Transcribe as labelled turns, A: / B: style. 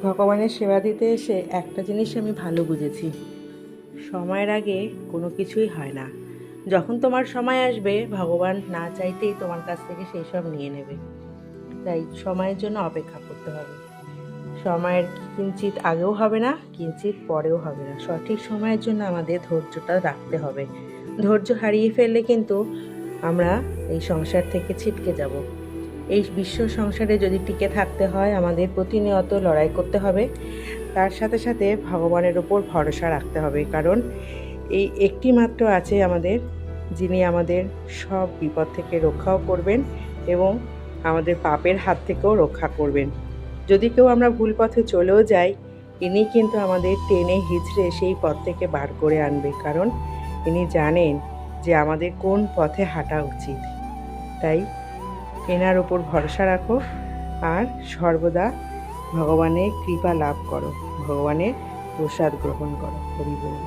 A: ভগবানের সেবা দিতে এসে একটা জিনিস আমি ভালো বুঝেছি, সময়ের আগে কোনো কিছুই হয় না। যখন তোমার সময় আসবে ভগবান না চাইতেই তোমার কাছ থেকে সেই সব নিয়ে নেবে। তাই সময়ের জন্য অপেক্ষা করতে হবে। সময়ের কিঞ্চিত আগেও হবে না, কিঞ্চিত পরেও হবে না। সঠিক সময়ের জন্য আমাদের ধৈর্যটা রাখতে হবে। ধৈর্য হারিয়ে ফেললে কিন্তু আমরা এই সংসার থেকে ছিটকে যাব। এই বিশ্ব সংসারে যদি টিকে থাকতে হয় আমাদের প্রতিনিয়ত লড়াই করতে হবে। তার সাথে সাথে ভগবানের ওপর ভরসা রাখতে হবে, কারণ এই একটি মাত্র আছে আমাদের, যিনি আমাদের সব বিপদ থেকে রক্ষাও করবেন এবং আমাদের পাপের হাত থেকেও রক্ষা করবেন। যদি কেউ আমরা ভুল পথে চলেও যাই, ইনি কিন্তু আমাদের টেনে হিচড়ে সেই পথ থেকে বার করে আনবে, কারণ ইনি জানেন যে আমাদের কোন পথে হাঁটা উচিত। তাই এনার ওপর ভরসা রাখো আর সর্বদা ভগবানের কৃপা লাভ করো, ভগবানের প্রসাদ গ্রহণ করো। হরি বল।